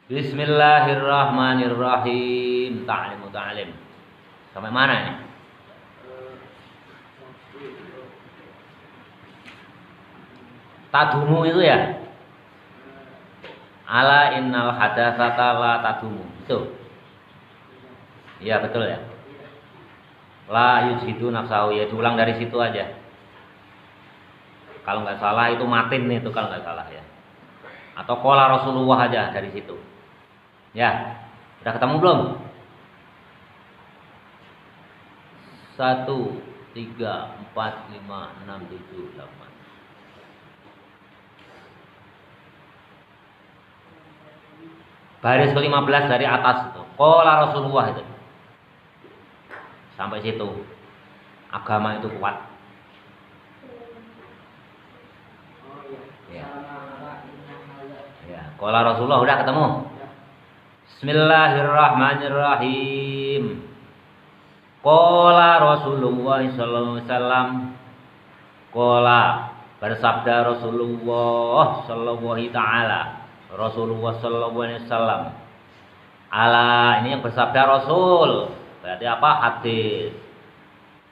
Bismillahirrahmanirrahim. Ta'lim ta'lim. Sampai mana ini? Tadumu itu ya. Ala innal hadatsata la tadumu. Itu. Iya betul ya. La yujhidu nafsahu, ya diulang dari situ aja. Kalau nggak salah itu matin itu kalau nggak salah ya. Atau qala Rasulullah aja dari situ. Ya, udah ketemu belum? 1, 3, 4, 5, 6, 7, 8. Baris ke-15 dari atas itu. Qala Rasulullah itu. Sampai situ. Agama itu kuat. Ya. Ya, qala Rasulullah udah ketemu. Bismillahirrahmanirrahim. Qala Rasulullah sallallahu alaihi wasallam. Qala bersabda Rasulullah sallallahu taala. Rasulullah sallallahu alaihi wasallam. Ala, ini yang bersabda Rasul. Berarti apa? Hadis.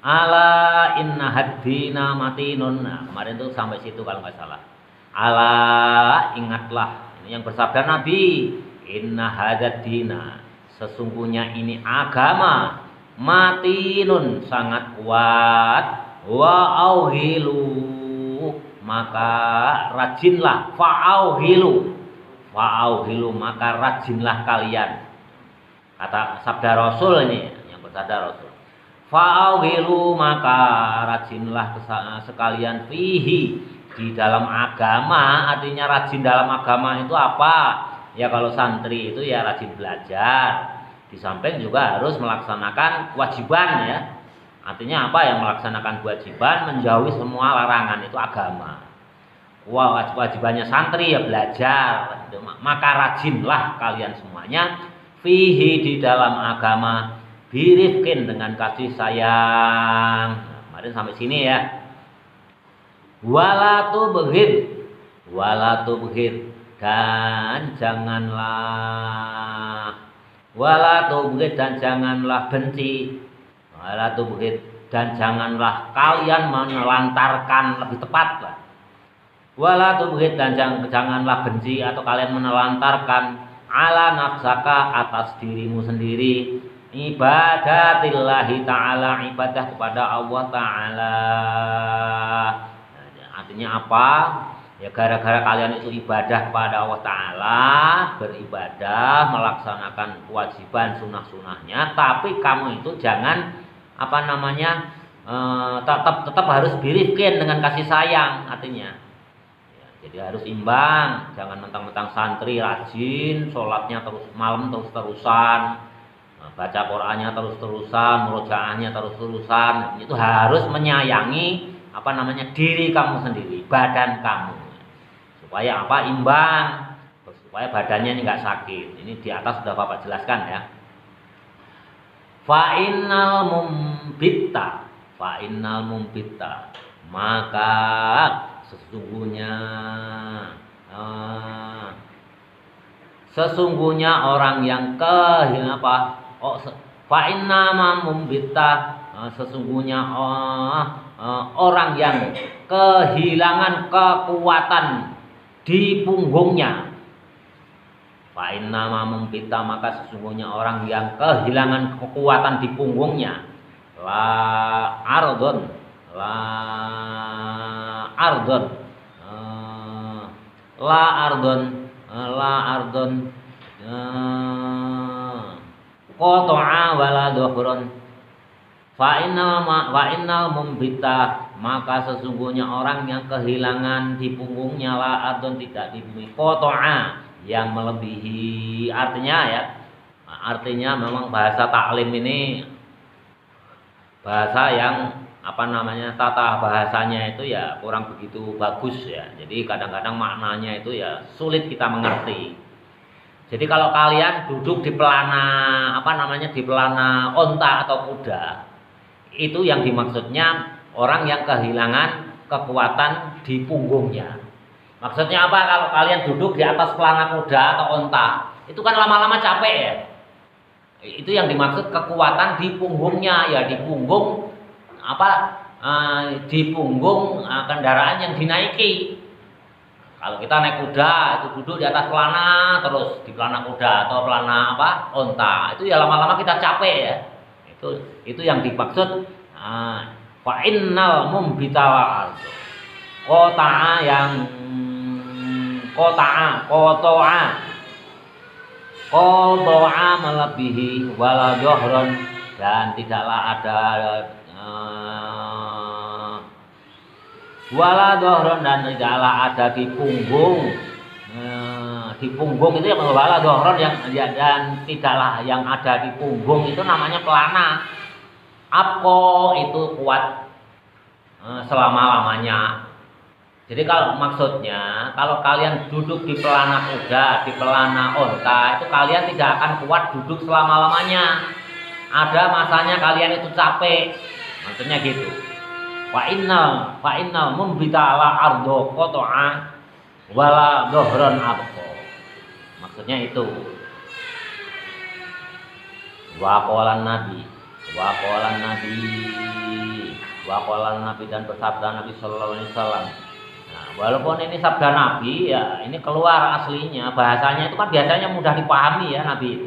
Ala inna haddina matinun. Nah, kemarin tuh sampai situ kalau nggak salah. Ala, ingatlah. Ini yang bersabda Nabi. Inna hadad dina, sesungguhnya ini agama matinun, sangat kuat. Wa auhilu, maka rajinlah. Fa'auhilu, maka rajinlah kalian. Kata sabda Rasul ini, yang bersabda Rasul. Fa'auhilu, maka rajinlah sekalian fihi, di dalam agama. Artinya rajin dalam agama itu apa? Ya kalau santri itu ya rajin belajar. Di samping juga harus melaksanakan kewajiban ya. Artinya apa? Yang melaksanakan kewajiban, menjauhi semua larangan, itu agama. Kewajibannya santri ya belajar. Maka rajinlah kalian semuanya fihi, di dalam agama, birifkin, dengan kasih sayang. Nah, kemarin sampai sini ya. Wala tubghid, dan janganlah benci, dan janganlah kalian menelantarkan, lebih tepat lah. Wala tubghid, dan janganlah benci atau kalian menelantarkan ala nafsaka, atas dirimu sendiri, ibadatillahi ta'ala, ibadah kepada Allah Ta'ala. Artinya apa? Ya gara-gara kalian itu ibadah pada Allah Ta'ala, beribadah, melaksanakan kewajiban sunnah-sunnahnya, tapi kamu itu jangan tetap harus birifkin, dengan kasih sayang. Artinya ya, jadi harus imbang. Jangan mentang-mentang santri rajin, sholatnya terus malam terus-terusan, baca Qur'annya terus-terusan, murojaahnya terus-terusan. Itu harus menyayangi diri kamu sendiri, badan kamu, supaya apa? Imbang, supaya badannya ini nggak sakit. Ini di atas sudah Bapak jelaskan ya. Fa innal mumbita, maka sesungguhnya orang yang fa innama mumbita, sesungguhnya orang yang kehilangan kekuatan di punggungnya. Fa innama mumbita, maka sesungguhnya orang yang kehilangan kekuatan di punggungnya. La ardon qata'a wala dhuhrun. Fa innal mumbita, maka sesungguhnya orang yang kehilangan di punggungnya, la ardon, tidak di bumi, qata'a, yang melebihi. Artinya memang bahasa taklim ini bahasa yang tata bahasanya itu ya kurang begitu bagus ya. Jadi kadang-kadang maknanya itu ya sulit kita mengerti. Jadi kalau kalian duduk di pelana di pelana onta atau kuda, itu yang dimaksudnya orang yang kehilangan kekuatan di punggungnya. Maksudnya apa? Kalau kalian duduk di atas pelana kuda atau onta, itu kan lama-lama capek ya. Itu yang dimaksud kekuatan di punggungnya, ya di punggung apa? Di punggung kendaraan yang dinaiki. Kalau kita naik kuda itu duduk di atas pelana, terus di pelana kuda atau pelana apa? Onta. Itu ya lama-lama kita capek ya. Itu yang dimaksud fa innal mumbitala ardu. Koto'a melebihi wala dohron, dan tidaklah ada wala dohron, dan tidaklah ada di punggung. Di punggung itu yang wala dohron dan tidaklah yang ada di punggung itu namanya pelana. Apko itu kuat selama-lamanya. Jadi kalau maksudnya, kalau kalian duduk di pelana kuda, di pelana onta, itu kalian tidak akan kuat duduk selama-lamanya. Ada masanya kalian itu capek. Maksudnya gitu. Fa innal mumbitala ardo koto'a wala dohron abko. Maksudnya itu. Wa qalan nabi dan bersabda Nabi sallallahu alaihi wasallam. Nah, walaupun ini sabda Nabi ya, ini keluar aslinya, bahasanya itu kan biasanya mudah dipahami ya Nabi itu.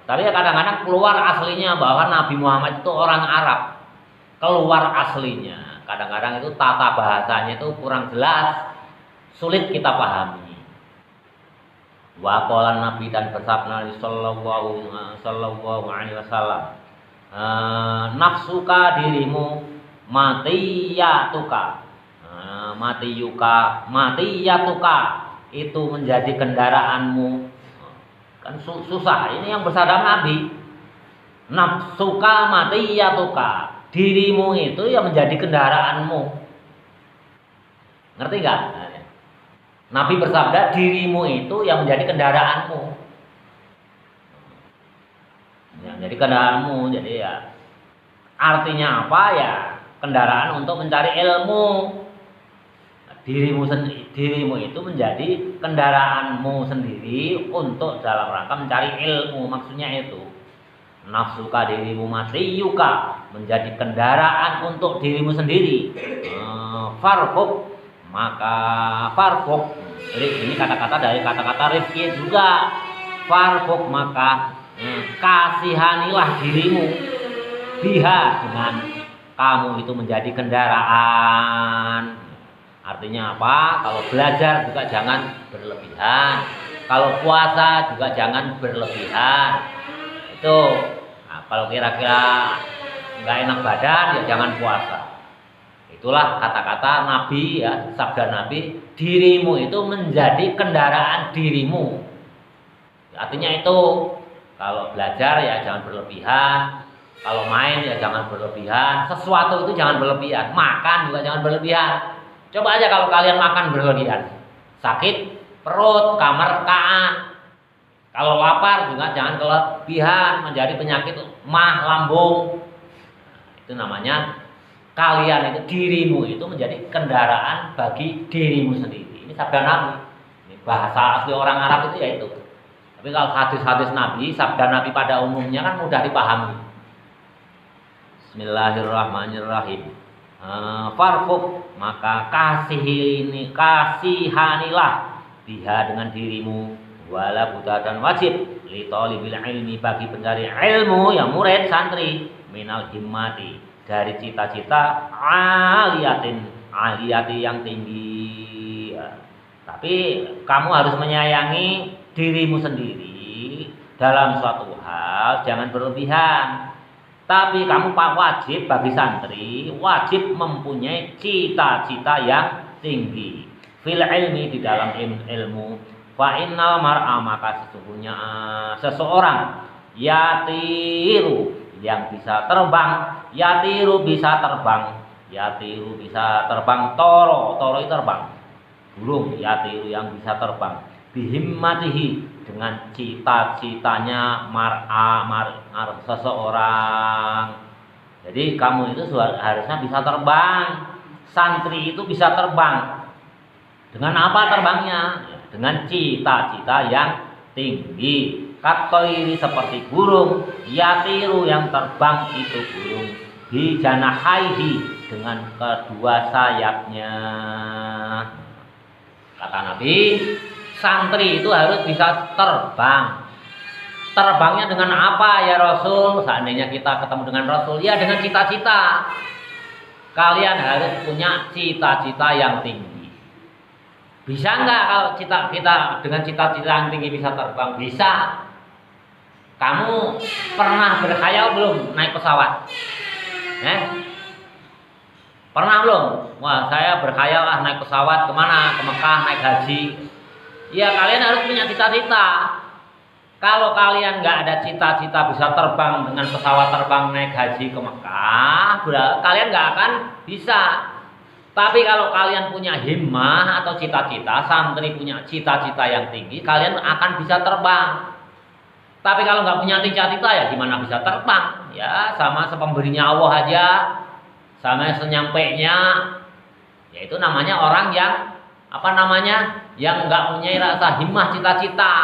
Tapi ya kadang-kadang keluar aslinya bahwa Nabi Muhammad itu orang Arab. Keluar aslinya. Kadang-kadang itu tata bahasanya itu kurang jelas, sulit kita pahami. Wa qalan nabi dan bersabda Nabi sallallahu alaihi wasallam. Nafsuka dirimu matiyatuka itu menjadi kendaraanmu. Kan susah, ini yang bersabda Nabi. Nafsuka matiyatuka, dirimu itu yang menjadi kendaraanmu. Ngerti nggak? Nabi bersabda dirimu itu yang menjadi kendaraanmu. Yang menjadi kendaraanmu, jadi ya artinya apa ya? Kendaraan untuk mencari ilmu. Dirimu itu menjadi kendaraanmu sendiri untuk dalam rangka mencari ilmu. Maksudnya itu. Nafsuka dirimu matiyuka, menjadi kendaraan untuk dirimu sendiri. Farfuk, maka farfuk. Ini kata-kata dari kata-kata rifki juga. Farfuk, maka kasihanilah dirimu biha, dengan kamu itu menjadi kendaraan. Artinya apa? Kalau belajar juga jangan berlebihan. Kalau puasa juga jangan berlebihan. Itu. Nah, kalau kira-kira nggak enak badan ya jangan puasa. Itulah kata-kata Nabi ya, sabda Nabi, dirimu itu menjadi kendaraan dirimu. Artinya itu, kalau belajar ya jangan berlebihan. Kalau main ya jangan berlebihan. Sesuatu itu jangan berlebihan. Makan juga jangan berlebihan. Coba aja kalau kalian makan berlebihan, sakit perut, kamar kaan. Kalau lapar juga jangan kelebihan, menjadi penyakit mah lambung. Itu namanya kalian itu, dirimu itu menjadi kendaraan bagi dirimu sendiri. Ini sabda Nabi. Ini bahasa asli orang Arab itu ya itu. Tapi kalau hadis-hadis Nabi, sabda Nabi pada umumnya kan mudah dipahami. Bismillahirrahmanirrahim. Farfuk, maka kasihanilah biha dengan dirimu, wala buta dan wajib li talibil ilmi, bagi pencari ilmu yang murid santri, minal himmati, dari cita-cita aliyati yang tinggi. Tapi kamu harus menyayangi dirimu sendiri dalam suatu hal, jangan berlebihan. Tapi kamu wajib, bagi santri wajib mempunyai cita-cita yang tinggi. Fil ilmi, di dalam ilmu. Fa innal mar'a, maka sesungguhnya seseorang yatiru, yang bisa terbang. Yatiru bisa terbang. Yatiru bisa terbang. Toro itu terbang. Burung yatiru yang bisa terbang. Bihimmatihi, dengan cita-citanya seseorang. Jadi kamu itu harusnya bisa terbang. Santri itu bisa terbang. Dengan apa terbangnya? Dengan cita-cita yang tinggi. Katoiri seperti burung, yatiru yang terbang itu burung, bijanahaihi dengan kedua sayapnya. Kata Nabi, santri itu harus bisa terbang. Terbangnya dengan apa ya Rasul? Seandainya kita ketemu dengan Rasul, ya dengan cita-cita. Kalian harus punya cita-cita yang tinggi. Bisa nggak kalau kita dengan cita-cita yang tinggi bisa terbang? Bisa. Kamu pernah berkhayal belum naik pesawat? Pernah belum? Wah, saya berkhayal naik pesawat kemana? Ke Mekah naik haji. Ya kalian harus punya cita-cita. Kalau kalian nggak ada cita-cita bisa terbang dengan pesawat terbang naik haji ke Mekah, kalian nggak akan bisa. Tapi kalau kalian punya himmah atau cita-cita, santri punya cita-cita yang tinggi, kalian akan bisa terbang. Tapi kalau nggak punya cita-cita ya gimana bisa terbang? Ya sama sepemberinya Allah aja, sama senyampainya. Ya itu namanya orang yang yang nggak punya rasa himmah cita-cita.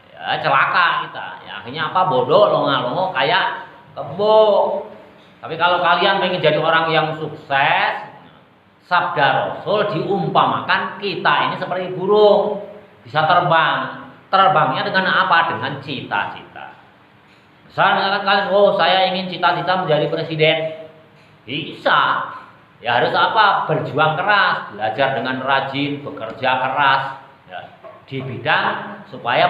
Ya celaka kita. Ya akhirnya bodoh longa-longo kayak kebo. Tapi kalau kalian pengen jadi orang yang sukses, sabda Rasul diumpamakan kita ini seperti burung, bisa terbang. Terbangnya dengan apa? Dengan cita-cita. Misalnya kalian, saya ingin cita-cita menjadi presiden. Bisa. Ya harus berjuang keras, belajar dengan rajin, bekerja keras ya, di bidang supaya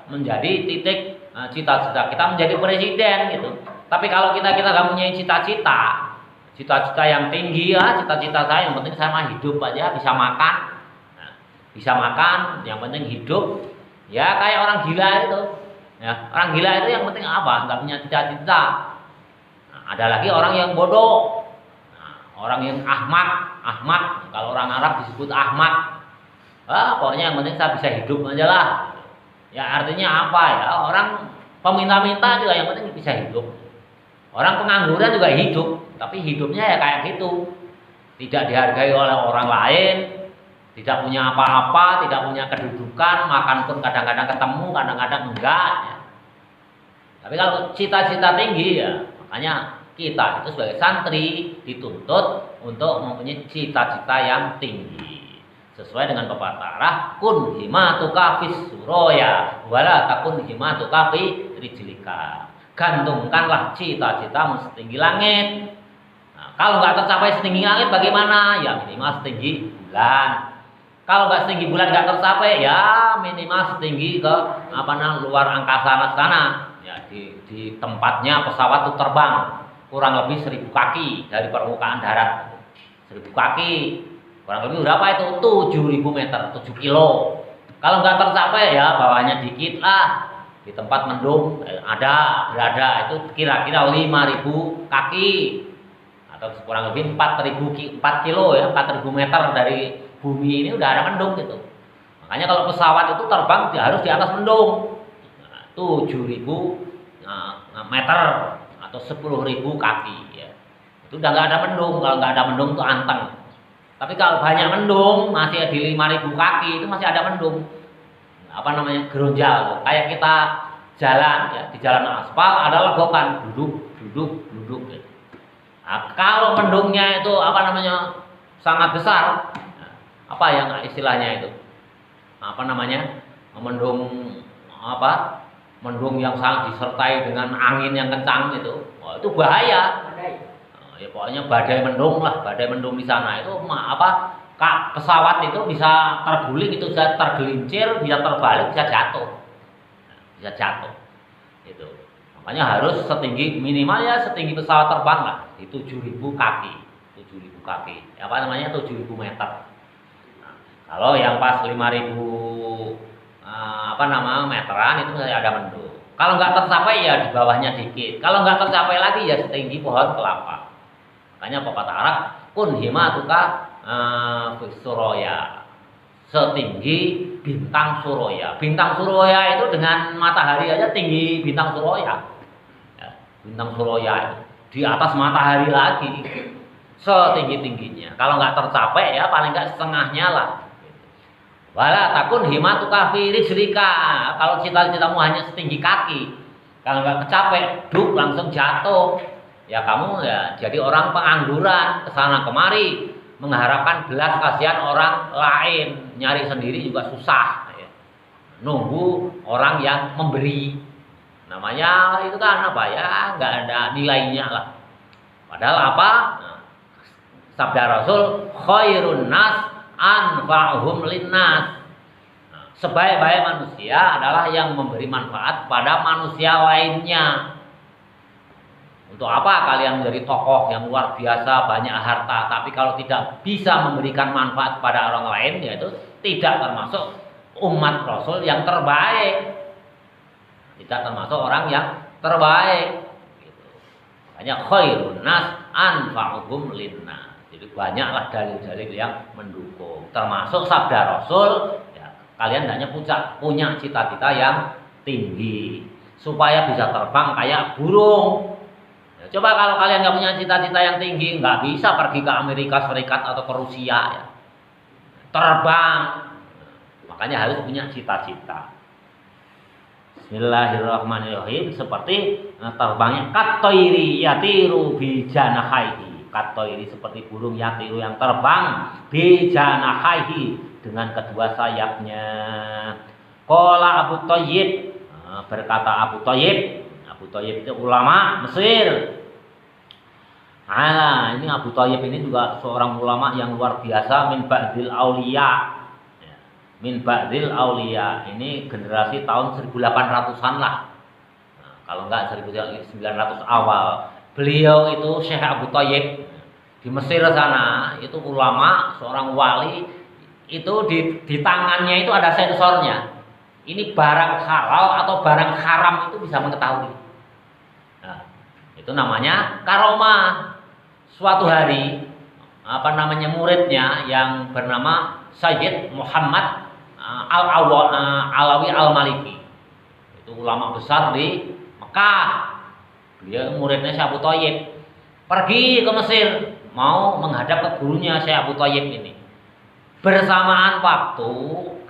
menjadi titik cita-cita kita menjadi presiden gitu. Tapi kalau kita nggak punya cita-cita yang tinggi ya, cita-cita saya yang penting saya mah hidup aja, bisa makan. Bisa makan, yang penting hidup. Ya kayak orang gila itu. Ya, orang gila itu yang penting nggak punya cita-cita. Nah, ada lagi orang yang bodoh. Nah, orang yang ahmak. Kalau orang Arab disebut ahmak. Pokoknya yang penting saya bisa hidup aja lah. Ya artinya ya? Orang peminta-minta juga yang penting bisa hidup. Orang pengangguran juga hidup, tapi hidupnya ya kayak gitu. Tidak dihargai oleh orang lain. Tidak punya apa-apa, tidak punya kedudukan, makan pun kadang-kadang ketemu, kadang-kadang enggak. Ya. Tapi kalau cita-cita tinggi ya, makanya kita itu sebagai santri dituntut untuk mempunyai cita-cita yang tinggi. Sesuai dengan pepatah, kun himatuka fis suroya, wala takun himatuka fi rijlika. Gantungkanlah cita-citamu setinggi langit. Nah, kalau nggak tercapai setinggi langit bagaimana? Ya minimal setinggi bulan. Kalau nggak setinggi bulan nggak tercapai, ya minimal setinggi ke luar angkasa sana. Ya di tempatnya pesawat itu terbang kurang lebih 1000 kaki dari permukaan darat. 1000 kaki kurang lebih berapa itu? 7000 meter, 7 kilo. Kalau nggak tercapai ya bawahnya dikit lah. Di tempat mendung berada itu kira-kira 5000 kaki atau kurang lebih 4 kilo ya, 4000 meter dari bumi ini udah ada mendung gitu. Makanya kalau pesawat itu terbang harus di atas mendung. 7000 meter atau 10.000 kaki ya. Itu udah nggak ada mendung. Kalau nggak ada mendung itu anteng. Tapi kalau banyak mendung masih di 5000 kaki itu masih ada mendung. Geronjal. Kayak kita jalan ya, di jalan aspal ada legokan duduk gitu. Nah, kalau mendungnya itu sangat besar. Yang istilahnya itu mendung yang sangat disertai dengan angin yang kencang itu itu bahaya. Ya pokoknya badai mendung di sana itu pesawat itu bisa terguling, itu bisa tergelincir, bisa terbalik, bisa jatuh itu. Makanya harus minimal setinggi pesawat terbang lah, di 7000 kaki 7000 meter. Kalau yang pas 5000 meteran itu masih ada mendung. Kalau nggak tercapai ya di bawahnya dikit. Kalau nggak tercapai lagi ya setinggi pohon kelapa. Makanya pepatah Arab, kun himatuka fis suroya, setinggi bintang suroya. Bintang suroya itu dengan matahari aja tinggi bintang suroya. Ya, bintang suroya di atas matahari lagi, setinggi-tingginya. Kalau nggak tercapai ya paling nggak setengahnya lah. Wala takun himatuka fi rijlika. Kalau cita-citamu hanya setinggi kaki, kalau nggak kecapek, duk langsung jatuh. Ya kamu ya jadi orang pengangguran, kesana kemari mengharapkan belas kasihan orang lain, nyari sendiri juga susah. Ya. Nunggu orang yang memberi. Namanya itu kan apa ya? Nggak ada nilainya lah. Padahal apa? Nah, sabda Rasul, khairun nas anfa'uhum linnas. Nah, sebaik-baik manusia adalah yang memberi manfaat pada manusia lainnya. Untuk apa kalian menjadi tokoh yang luar biasa, banyak harta, tapi kalau tidak bisa memberikan manfaat pada orang lain, yaitu tidak termasuk umat Rasul yang terbaik. Tidak termasuk orang yang terbaik. Gitu. Makanya khairun nas anfa'uhum linnas. Jadi banyaklah dalil-dalil yang mendukung. Termasuk sabda Rasul, ya, kalian hanya punya cita-cita yang tinggi supaya bisa terbang kayak burung. Ya, coba kalau kalian nggak punya cita-cita yang tinggi, nggak bisa pergi ke Amerika Serikat atau ke Rusia, ya. Terbang. Makanya harus punya cita-cita. Bismillahirrahmanirrahim. Seperti terbangnya katoiri yatiru bijanahaihi. Katoiri seperti burung yatiru yang terbang bijanahaihi dengan kedua sayapnya. Qala Abu Thayyib, berkata Abu Thayyib. Abu Thayyib itu ulama Mesir. Ini Abu Thayyib ini juga seorang ulama yang luar biasa, min ba'dil auliya. Min ba'dil auliya, ini generasi tahun 1800-an lah. Nah, kalau enggak 1900 awal. Beliau itu Syekh Abu Thayyib di Mesir sana, itu ulama, seorang wali. Itu di tangannya itu ada sensornya. Ini barang halal atau barang haram itu bisa mengetahui. Nah, itu namanya karomah. Suatu hari muridnya yang bernama Sayyid Muhammad Alawi Al-Maliki, itu ulama besar di Mekah. Beliau muridnya Syekh Abu Thayyib, pergi ke Mesir mau menghadap ke gurunya Syekh Abu Thayyib ini. Bersamaan waktu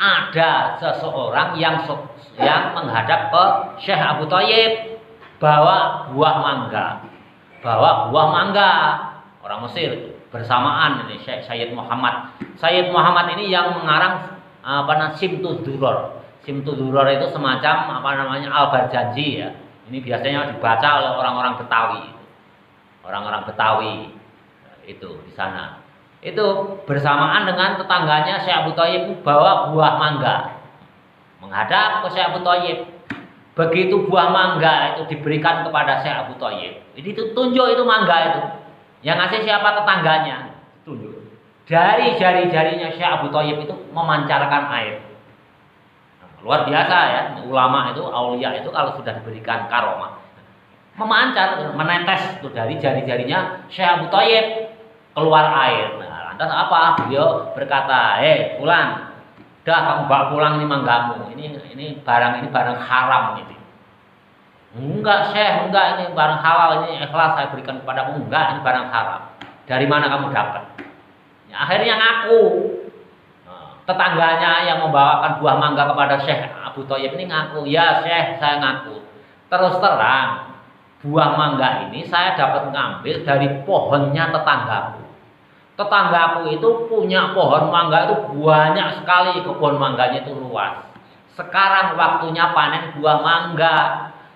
ada seseorang yang menghadap ke Syekh Abu Thayyib bawa buah mangga. Orang Mesir bersamaan ini Sayyid Muhammad. Sayyid Muhammad ini yang mengarang Simtud Duror. Simtud Duror itu semacam Al-Barjanji, ya. Ini biasanya dibaca oleh orang-orang Betawi. Orang-orang Betawi itu di sana. Itu bersamaan dengan tetangganya Syekh Abu Thayyib bawa buah mangga. Menghadap ke Syekh Abu Thayyib. Begitu buah mangga itu diberikan kepada Syekh Abu Thayyib. Jadi itu tunjuk itu mangga itu. Yang ngasih siapa? Tetangganya. Tunjuk. Dari jari-jarinya Syekh Abu Thayyib itu memancarkan air. Luar biasa ya, ulama itu, aulia itu kalau sudah diberikan karomah, memancar, menetes itu dari jari-jarinya Syekh Abu Thayyib keluar air. Nah, lantas apa? Beliau berkata, Fulan, dah kamu bawa pulang ini manggamu. Ini barang haram ini. Enggak, Syekh, enggak, ini barang halal, ini ikhlas saya berikan kepadamu. Enggak, ini barang haram. Dari mana kamu dapat? Ya, akhirnya ngaku. Tetangganya yang membawakan buah mangga kepada Syekh Abu Thayyib ini ngaku, ya Syekh, saya ngaku. Terus terang, buah mangga ini saya dapat ngambil dari pohonnya tetanggaku. Tetanggaku itu punya pohon mangga itu banyak sekali, kebun mangganya itu luas. Sekarang waktunya panen buah mangga.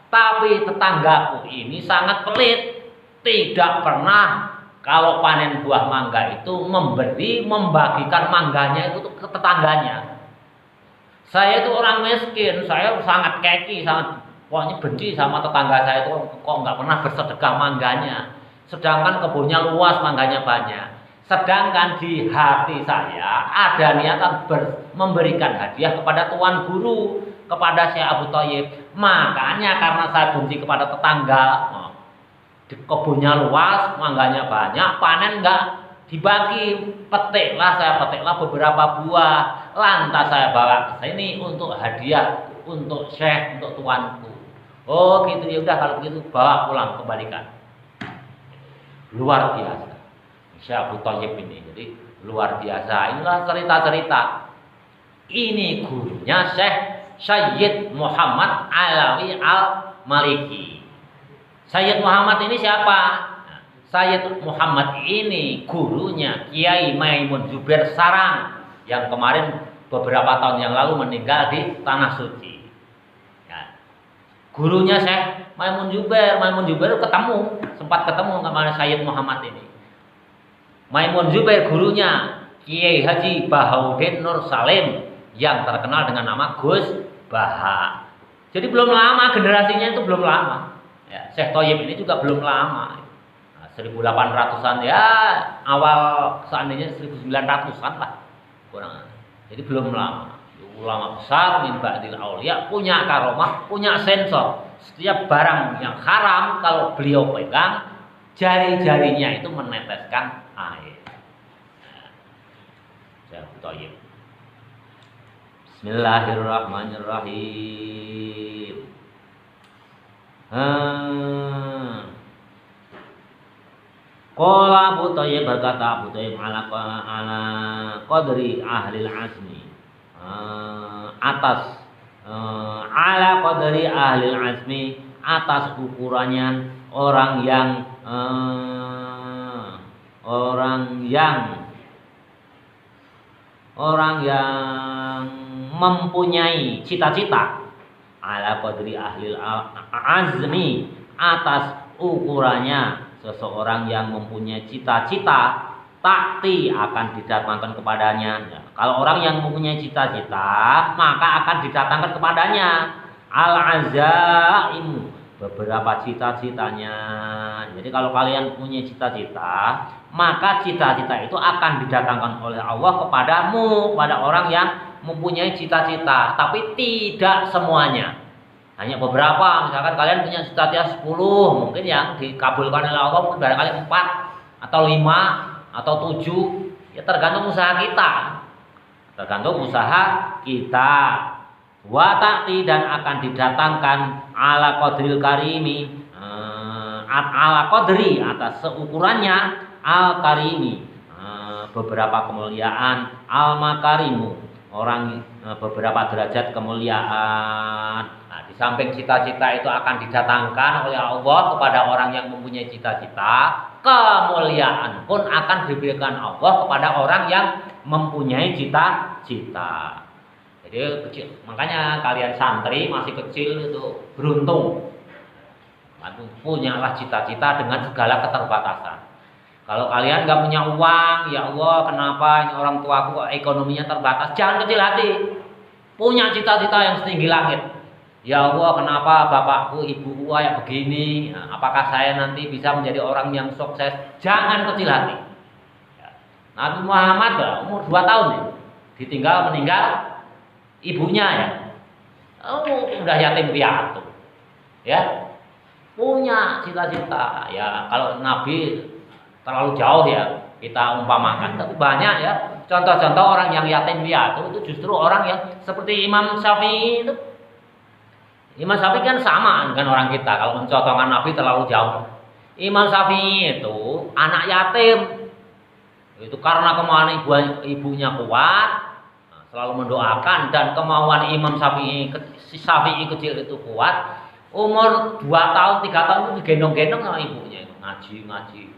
Tapi tetanggaku ini sangat pelit, tidak pernah kalau panen buah mangga itu membagikan mangganya itu ke tetangganya. Saya itu orang miskin, saya sangat keki, pokoknya benci sama tetangga saya itu kok nggak pernah bersedekah mangganya. Sedangkan kebunnya luas, mangganya banyak. Sedangkan di hati saya ada niatan memberikan hadiah kepada tuan guru, kepada Syekh Abu Thayyib. Makanya karena saya benci kepada tetangga, di kebunnya luas, mangganya banyak, panen enggak dibagi, saya petiklah beberapa buah, lantas saya bawa ke sini untuk hadiah untuk Syekh, untuk tuanku. Oh gitu, ya udah kalau begitu bawa pulang, kembalikan. Luar biasa Syekh Abu Thayyib ini, jadi luar biasa. Inilah cerita-cerita ini gurunya Syekh Sayyid Muhammad Alawi Al-Maliki. Sayyid Muhammad ini siapa? Sayyid Muhammad ini gurunya Kiai Maimun Zubair Sarang yang kemarin beberapa tahun yang lalu meninggal di Tanah Suci. Ya. Gurunya Syekh Maimun Zubair sempat ketemu sama Sayyid Muhammad ini. Maimun Zubair gurunya Kiai Haji Bahauddin Nur Salim yang terkenal dengan nama Gus Baha. Jadi belum lama, generasinya itu belum lama. Ya, Syekh Thoyib ini juga belum lama. Nah, 1800-an ya, awal seandainya 1900-an lah. Kurang. Jadi belum lama. Ulama besar min ba'dil auliya punya karomah, punya sensor. Setiap barang yang haram kalau beliau pegang, jari-jarinya itu meneteskan air. Syekh Thoyib. Bismillahirrahmanirrahim. Qala Abu Thayyib, berkata Abu Thayyib, ala qadri ahlil azmi, atas ala qadri ahlil azmi, atas ukurannya orang yang mempunyai cita-cita. Ala qadri ahlil azmi, atas ukurannya seseorang yang mempunyai cita-cita, takti akan didatangkan kepadanya. Ya, kalau orang yang mempunyai cita-cita, maka akan didatangkan kepadanya al-azaimu, beberapa cita-citanya. Jadi kalau kalian punya cita-cita, maka cita-cita itu akan didatangkan oleh Allah kepadamu, pada orang yang mempunyai cita-cita, tapi tidak semuanya. Hanya beberapa. Misalkan kalian punya cita-cita 10, mungkin yang dikabulkan oleh Allah mungkin barangkali 4 atau 5 atau 7. Ya tergantung usaha kita. Wa ta'ti, dan akan didatangkan ala qadril karimi, ala qadri, atas seukurannya, al karimi, beberapa kemuliaan, al makarimu, beberapa derajat kemuliaan. Nah, di samping cita-cita itu akan didatangkan oleh Allah kepada orang yang mempunyai cita-cita, kemuliaan pun akan diberikan Allah kepada orang yang mempunyai cita-cita. Jadi kecil, makanya kalian santri masih kecil itu beruntung, punyalah cita-cita dengan segala keterbatasan. Kalau kalian gak punya uang, ya Allah, kenapa ini orang tuaku ekonominya terbatas? Jangan kecil hati. Punya cita-cita yang setinggi langit. Ya Allah, kenapa bapakku, ibuku kayak begini? Nah, apakah saya nanti bisa menjadi orang yang sukses? Jangan kecil hati. Nabi Muhammad umur 2 tahun ya, meninggal ibunya ya. Udah yatim piatu. Ya. Punya cita-cita. Ya, kalau Nabi terlalu jauh ya kita umpamakan, tapi banyak ya contoh-contoh orang yang yatim piatu itu justru orang yang seperti Imam Syafi'i itu. Imam Syafi'i kan sama dengan orang kita kalau mencontohkan Nabi terlalu jauh. Imam Syafi'i itu anak yatim, itu karena kemauan ibunya kuat, selalu mendoakan, dan kemauan Imam Syafi'i kecil itu kuat. Umur 2 tahun 3 tahun itu digendong-gendong sama ibunya itu ngaji.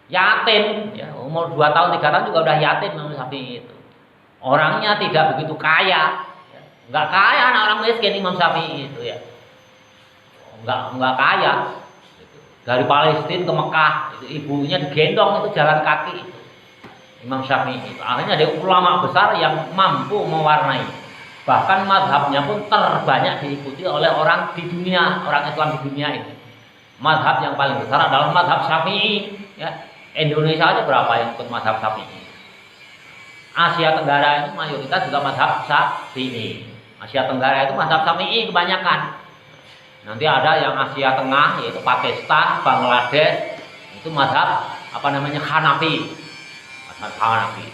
Yatim ya, umur 2 tahun 3 tahun juga udah yatim Imam Syafi'i itu. Orangnya tidak begitu kaya ya. Enggak kaya, anak orang miskin Imam Syafi'i itu ya. Enggak kaya gitu. Dari Palestina ke Mekah itu ibunya digendong itu jalan kaki itu. Imam Syafi'i itu akhirnya ada ulama besar yang mampu mewarnai. Bahkan mazhabnya pun terbanyak diikuti oleh orang di dunia, orang Islam di dunia ini. Mazhab yang paling besar adalah mazhab Syafi'i ya. Indonesia aja berapa yang ikut mazhab Syafi'i? Asia Tenggara itu mayoritas juga mazhab Syafi'i. Asia Tenggara itu mazhab Syafi'i kebanyakan. Nanti ada yang Asia Tengah yaitu Pakistan, Bangladesh, itu mazhab Hanafi. Mazhab Hanafi.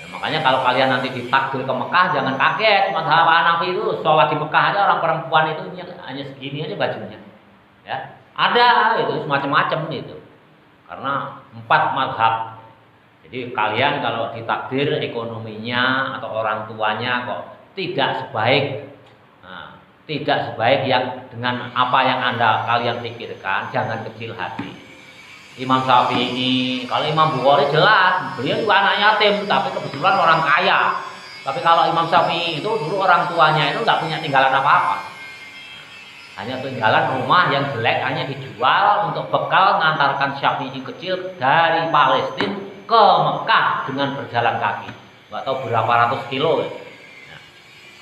Ya, makanya kalau kalian nanti ditakdir ke Mekah jangan kaget, mazhab Hanafi itu sholat di Mekah aja orang perempuan itu hanya segini aja bajunya. Ya, ada itu semacam-macam itu. Karena 4 mazhab. Jadi kalian kalau ditakdir ekonominya atau orang tuanya kok tidak sebaik, nah, tidak sebaik yang dengan apa yang kalian pikirkan, jangan kecil hati. Imam Syafi'i, kalau Imam Bukhari jelas beliau juga anak yatim, tapi kebetulan orang kaya. Tapi kalau Imam Syafi'i itu dulu orang tuanya itu nggak punya tinggalan apa-apa, hanya tinggalan rumah yang jelek, hanya dijual untuk bekal mengantarkan Syafi'i kecil dari Palestina ke Mekah dengan berjalan kaki, nggak tahu berapa ratus kilo ya. Nah,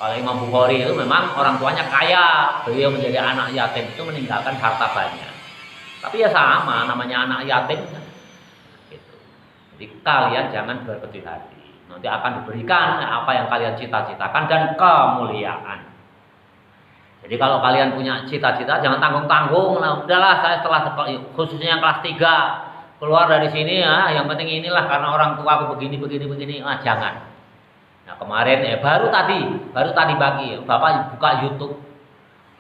kalau Imam Bukhari itu memang orang tuanya kaya, beliau menjadi anak yatim itu meninggalkan harta banyak. Tapi ya sama, namanya anak yatim kan. Gitu. Jadi kalian jangan berkecil hati, nanti akan diberikan apa yang kalian cita-citakan dan kemuliaan. Jadi kalau kalian punya cita-cita jangan tanggung-tanggung. Nah, udahlah saya setelah khususnya yang kelas 3 keluar dari sini ya, yang penting inilah karena orang tua aku begini. Jangan. Nah, kemarin baru tadi pagi Bapak buka YouTube.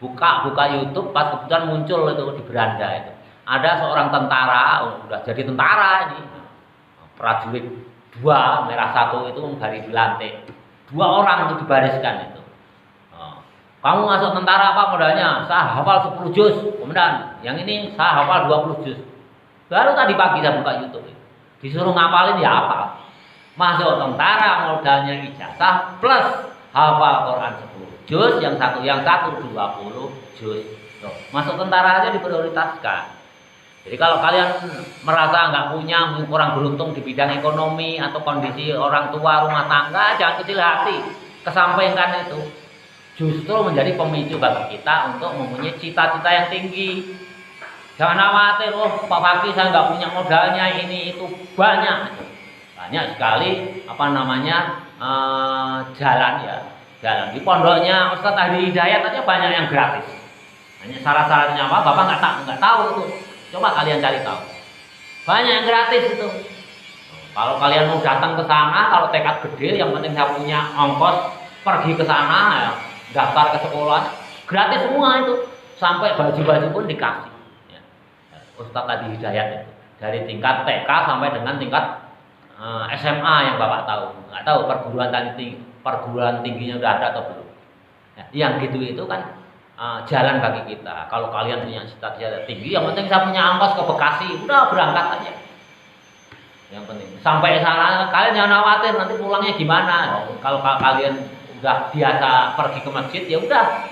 Buka YouTube pas kebetulan muncul itu di beranda itu. Ada seorang tentara, udah jadi tentara ini. Prajurit 2, merah 1 itu baris di lantai. 2 orang itu dibariskan itu. Kamu masuk tentara apa modalnya? Saya hafal 10 juz, komandan. Yang ini saya hafal 20 juz. Baru tadi pagi saya buka YouTube. Disuruh ngapalin ya hafal. Masuk tentara modalnya ijazah plus hafal Quran 10 juz, yang satu 20 juz. Tuh, masuk tentara aja diprioritaskan. Jadi kalau kalian merasa nggak punya, kurang beruntung di bidang ekonomi atau kondisi orang tua, rumah tangga, jangan kecil hati. Kesampaikan itu justru menjadi pemicu bagi kita untuk mempunyai cita-cita yang tinggi. Jangan khawatir, Pak Fakih saya nggak punya modalnya, ini itu banyak sekali jalan di pondoknya Ustadz Hadi Hidayat aja banyak yang gratis. Hanya syarat-syaratnya apa Bapak nggak tahu itu, coba kalian cari tahu. Banyak yang gratis itu. Kalau kalian mau datang ke sana, kalau tekad gede, yang penting saya punya ongkos pergi ke sana, ya, daftar ke sekolah, gratis semua itu, sampai baju-baju pun dikasih. Ustadz Hadi Hidayat itu dari tingkat TK sampai dengan tingkat SMA yang Bapak tahu. Nggak tahu perguruan tingginya udah ada atau belum. Ya, yang gitu itu kan jalan bagi kita. Kalau kalian punya cita-cita tinggi, yang penting saya punya ongkos ke Bekasi, udah berangkat aja. Yang penting sampai sana kalian jangan khawatir nanti pulangnya gimana. Kalau kalian udah biasa pergi ke masjid, ya udah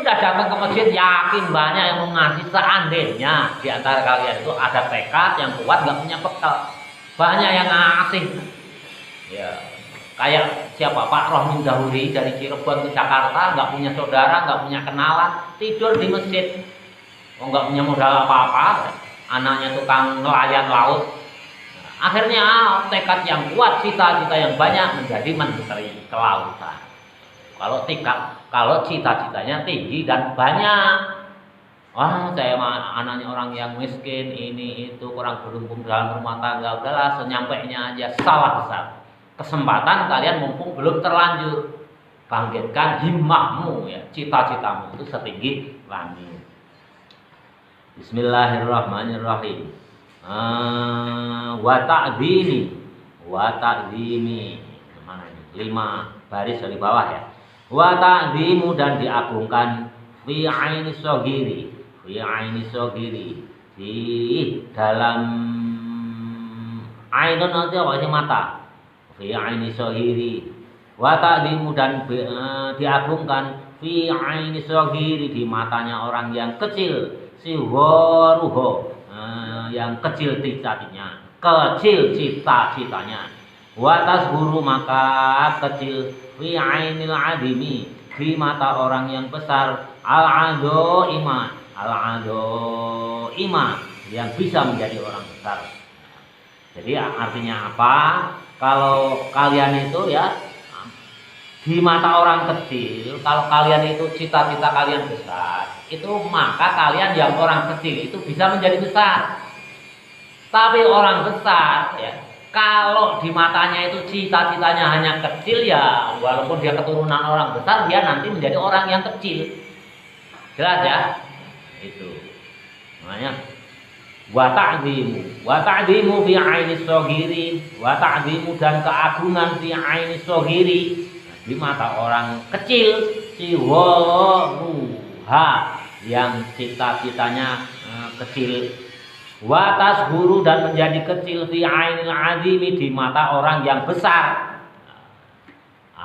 datang ke masjid, yakin banyak yang mau ngasih. Seandainya di antara kalian itu ada tekad yang kuat, nggak punya bekal, banyak yang ngasih. Ya kayak siapa Pak Rohmin Dahuri dari Cirebon ke Jakarta, nggak punya saudara, nggak punya kenalan, tidur di masjid. Nggak punya modal apa-apa, anaknya tukang nelayan laut. Akhirnya tekad yang kuat, cita-cita yang banyak menjadi menteri kelautan. Kalau cita-citanya tinggi dan banyak, saya anaknya orang yang miskin, ini itu kurang beruntung dalam rumah tangga, udahlah senyampainya aja, salah besar. Kesempatan kalian mumpung belum terlanjur, bangkitkan himmahmu ya, cita-citamu itu setinggi langit. Bismillahirrahmanirrahim. Wa ta'zimi mana ini? 5 baris dari bawah ya. Wa ta'zimu dan diagungkan fi aini sogiri di dalam ainun itu apa sih mata, fi aini sogiri. Wa ta'zimu dan diagungkan fi aini sogiri di matanya orang yang kecil, siwaruho yang kecil cita-citanya, wa tasburu maka kecil fi ainil adimi di mata orang yang besar, al-ado ima yang bisa menjadi orang besar. Jadi artinya apa? Kalau kalian itu ya di mata orang kecil, kalau kalian itu cita-cita kalian besar, itu maka kalian yang orang kecil itu bisa menjadi besar. Tapi orang besar ya, kalau di matanya itu cita-citanya hanya kecil ya, walaupun dia keturunan orang besar, dia nanti menjadi orang yang kecil. Jelas ya? Itu. Makanya wa ta'zimu fi ainis shaghiri, wa ta'zimu dan keagungan fi ainis shaghiri, di mata orang kecil, siwaruha yang cita-citanya kecil, wa tashuru dan menjadi kecil fi ainil azimi di mata orang yang besar.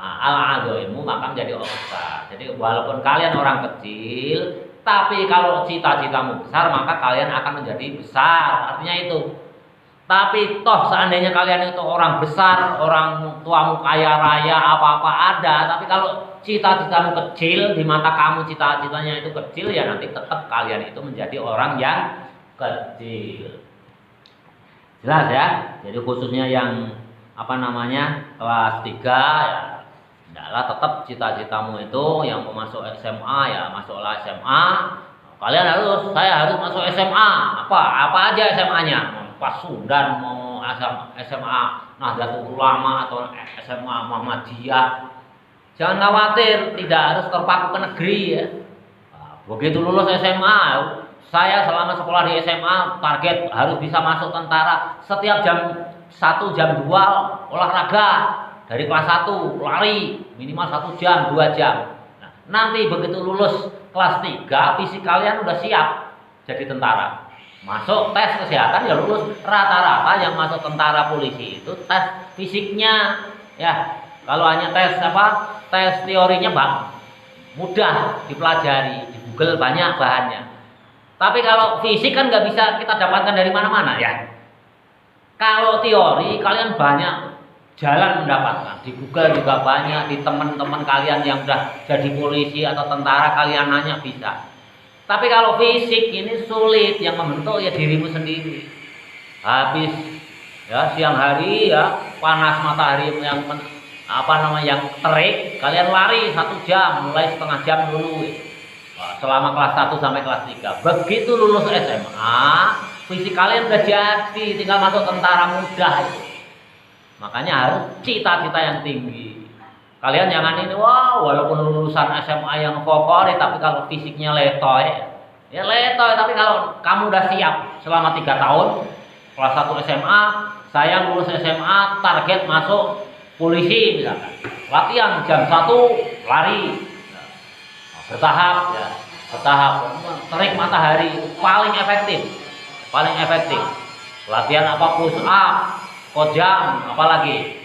Al-azimu maka menjadi orang besar. Jadi walaupun kalian orang kecil, tapi kalau cita-citamu besar maka kalian akan menjadi besar. Artinya itu. Tapi toh seandainya kalian itu orang besar, orang tuamu kaya raya, apa-apa ada, tapi kalau cita-citamu kecil, di mata kamu cita-citanya itu kecil, ya nanti tetap kalian itu menjadi orang yang kecil. Jelas ya? Jadi khususnya yang kelas 3 ya, hendaklah tetap cita-citamu itu yang mau masuk SMA ya masuklah SMA. Saya harus masuk SMA. Apa aja SMA-nya? Pasundan, mau SMA Nahdlatul Ulama atau SMA Muhammadiyah. Jangan khawatir, tidak harus terpaku ke negeri ya. Begitu lulus SMA, saya selama sekolah di SMA target harus bisa masuk tentara. Setiap jam 1, jam 2 olahraga. Dari kelas 1 lari minimal 1 jam, 2 jam. Nah, nanti begitu lulus kelas 3, fisik kalian udah siap jadi tentara. Masuk tes kesehatan ya lulus. Rata-rata yang masuk tentara polisi itu tes fisiknya ya. Kalau hanya tes tes teorinya mudah dipelajari, di Google banyak bahannya. Tapi kalau fisik kan nggak bisa kita dapatkan dari mana-mana ya. Kalau teori kalian banyak jalan mendapatkan, di Google juga banyak, di teman-teman kalian yang udah jadi polisi atau tentara kalian nanya bisa. Tapi kalau fisik ini sulit, yang membentuk ya dirimu sendiri. Habis ya siang hari ya panas matahari yang yang terik, kalian lari 1 jam, mulai setengah jam dulu. Selama kelas 1 sampai kelas 3. Begitu lulus SMA, fisik kalian udah jadi, tinggal masuk tentara mudah itu. Makanya harus cita-cita yang tinggi. Kalian jangan ini, walaupun lulusan SMA yang favorit, tapi kalau fisiknya letoy, ya letoy. Tapi kalau kamu udah siap selama 3 tahun, kelas 1 SMA, saya lulus SMA, target masuk polisi misalkan. Latihan jam 1, lari. Bertahap ya, terik matahari, paling efektif. Latihan push up, kojam, apalagi.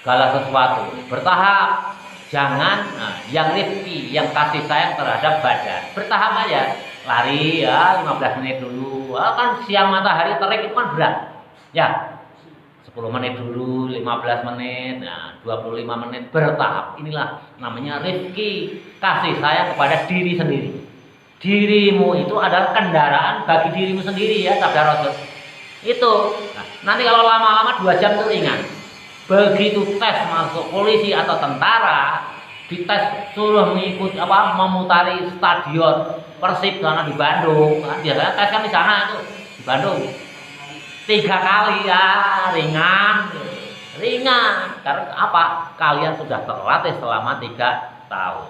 Segala sesuatu bertahap, jangan yang rifki, yang kasih sayang terhadap badan, bertahap aja, lari ya 15 menit dulu, kan siang matahari terik itu kan berat ya, 10 menit dulu, 15 menit, 25 menit, bertahap. Inilah namanya rifki, kasih sayang kepada diri sendiri. Dirimu itu adalah kendaraan bagi dirimu sendiri ya, sabda Rasul itu. Nanti kalau lama-lama 2 jam itu ringan. Begitu tes masuk polisi atau tentara, dites suruh mengikuti memutari stadion Persib sana di Bandung. Biasanya tes kan di sana itu di Bandung 3 kali ya, ringan. Karena kalian sudah terlatih selama 3 tahun.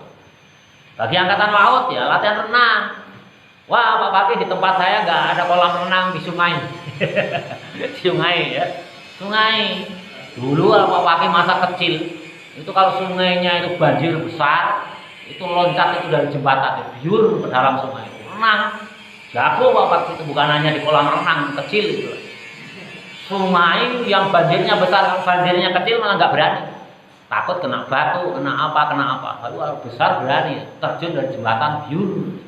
Bagi angkatan laut ya latihan renang. Pak Baki, di tempat saya nggak ada kolam renang di sungai. Sungai. Dulu pakai masa kecil itu kalau sungainya itu banjir besar, itu loncat itu dari jembatan biur ke dalam sungai, renang jago Bapak. Itu bukan hanya di kolam renang kecil itu, sungai yang banjirnya besar, banjirnya kecil malah nggak berani, takut kena batu, kena apa. Kalau besar berani terjun dari jembatan biur.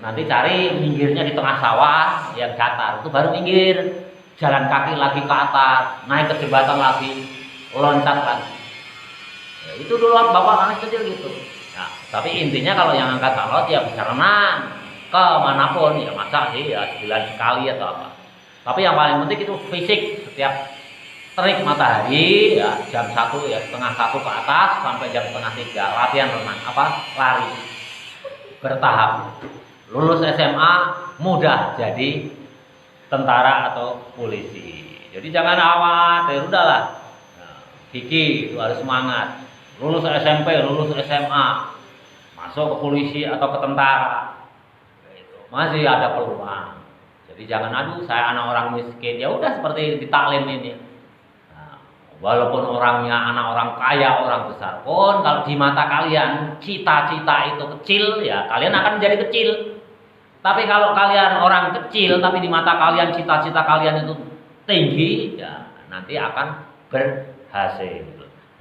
Nanti cari minggirnya di tengah sawah yang datar, itu baru minggir. Jalan kaki lagi ke atas, naik ke jembatan lagi, loncat lagi. Ya, itu dulu bapak anak kecil gitu. Nah, tapi intinya kalau yang angkatan laut ya bisa renang ke manapun ya, masa sih ya sebulan sekali atau apa. Tapi yang paling penting itu fisik. Setiap terik matahari ya jam 1 ya setengah 1 ke atas sampai jam setengah 3 latihan renang lari bertahap. Lulus SMA mudah jadi tentara atau polisi. Jadi jangan khawatir, udahlah. Kiki itu harus semangat. Lulus SMP, lulus SMA, masuk ke polisi atau ke tentara. masih ada peluang. Jadi jangan aduh saya anak orang miskin, ya udah seperti di taklim ini. Nah, walaupun orangnya anak orang kaya, orang besar pun kalau di mata kalian cita-cita itu kecil, ya kalian akan menjadi kecil. Tapi kalau kalian orang kecil tapi di mata kalian cita-cita kalian itu tinggi, ya nanti akan berhasil.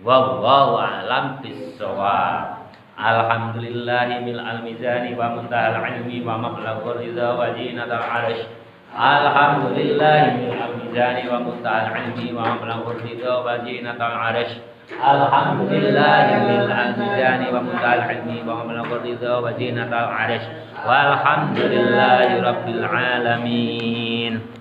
Wallahu a'lam bissawab. Alhamdulillahi mil al-mizani wa muntahal ilmi wa mablaghur ridha wa jinatal arsh. Alhamdulillahi mil al-mizani wa muntahal ilmi wa mablaghur ridha wa jinatal arsh. Alhamdulillahi mil al-mizani wa muntahal ilmi wa mablaghur ridha wa jinatal arsh. Walhamdulillahi rabbil alamin.